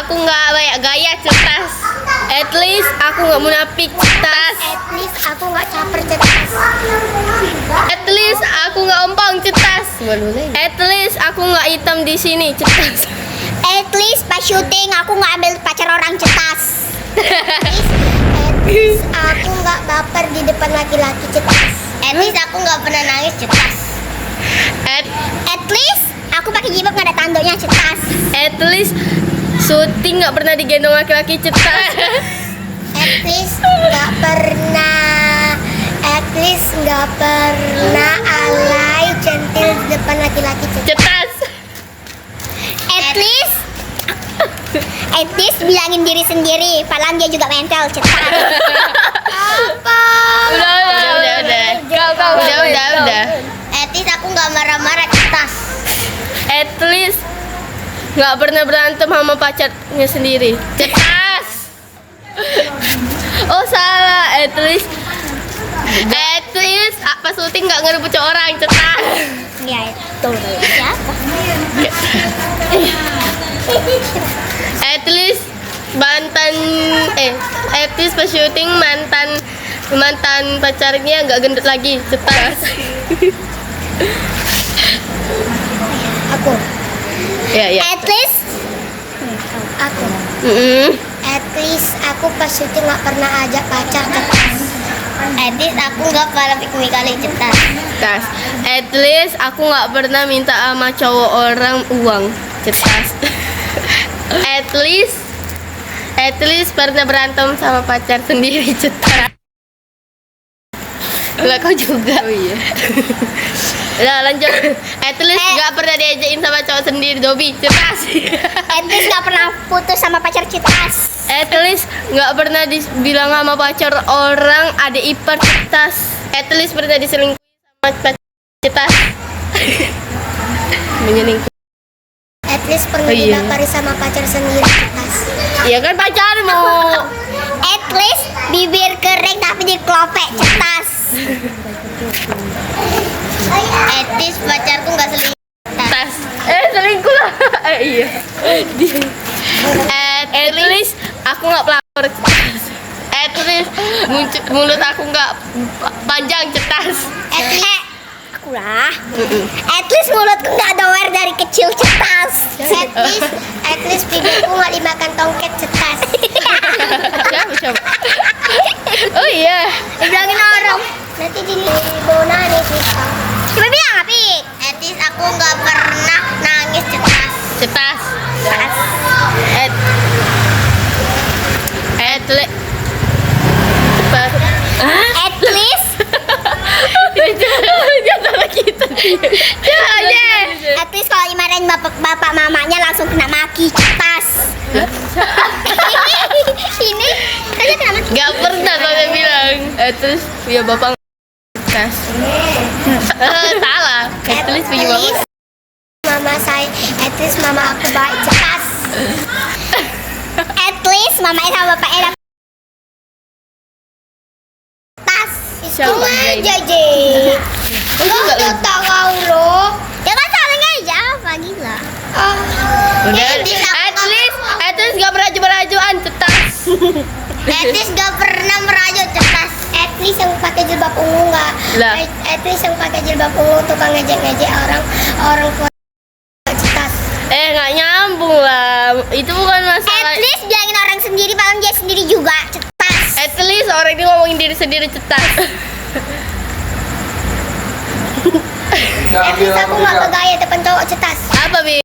aku nggak banyak gaya, cetas. At least aku nggak munafik, cetas. At least aku nggak caper, cetas. At least aku nggak ompong, cetas. At least aku nggak hitam di sini, cetas. At least pas syuting aku nggak ambil pacar orang, cetas. At least aku nggak baper di depan laki-laki, cetas. At least aku nggak pernah nangis, cetas. At least aku pakai jilbab nggak ada tanduknya, cetas. At least syuting nggak pernah digendong laki-laki, cetas. At least nggak pernah. At least nggak pernah alay centil di depan laki-laki, cetas. Cetas. At least bilangin diri sendiri, padahal dia juga mental, cetas. Apa? Udah. At least aku nggak marah-marah, cetas. At least nggak pernah berantem sama pacarnya sendiri, cetas. Oh salah. At least pas syuting nggak ngerebut orang, cetas. Ya itu siapa? At least at least pas syuting mantan pacarnya nggak gendut lagi, cetas. Aku. Ya. At least aku. At least aku pas syuting nggak pernah ajak pacar, cetas. At least aku nggak pernah piknik kali, cetas. Cetas. At least aku nggak pernah minta sama cowok orang uang, cetas. At least pernah berantem sama pacar sendiri, cetas. Enggak, kau juga. Oh iya. Udah lanjut. At least nggak pernah diajakin sama cowok sendiri, Dobi, cetas. At least nggak pernah putus sama pacar, cetas. At least nggak pernah dibilang sama pacar orang ada ipar, cetas. At least pernah diselingkuhi sama pacar, cetas. Menyelingkuhi. At least pernah dibakari sama pacar sendiri, cetas. Iya kan pacarmu. At least bibir kering tapi dikelopek, cetas. At least pacarku nggak selingkuh, cetas. Selingkuh lah. Iya. At least aku nggak pelakor, cetas. At least mulut aku nggak panjang, cetas. Aku lah. At least mulutku nggak doer dari kecil, cetas. At least bibirku nggak dimakan tongket, cetas. Coba. Oh iya. Dibilangin orang. Nanti di Bona nih kita. Coba bilang apa? At least aku nggak pernah nangis, cetas. Cetas. At least. Jangan lagi kita. At least kalau dimarahin bapak mamanya langsung kena maki, cetas. Ini kayaknya kena maki. Gak pernah kau bilang. Terus punya bapak cetas. Salah. At least punya bapak. Mama saya, at least mama aku baik, cetas. At least mama sama bapak enak. Tas. Siapa aja, J. Lo tuh tahu lo. Ya kan saling aja, pagi lah. At least gak pernah berajuan, cetas. At least gak pernah merajut, cetas. At least yang pakai jilbab ungu nggak. At least yang pakai jilbab ungu tukang ngejek-ngejek orang tua, cetas. Nggak nyambung lah. Itu bukan masalah. At least bilangin orang sendiri, padahal dia sendiri juga, cetas. At least orang ini ngomongin diri sendiri, cetas. At least aku nggak bergaya depan cowok, cetas. Apa, Bi?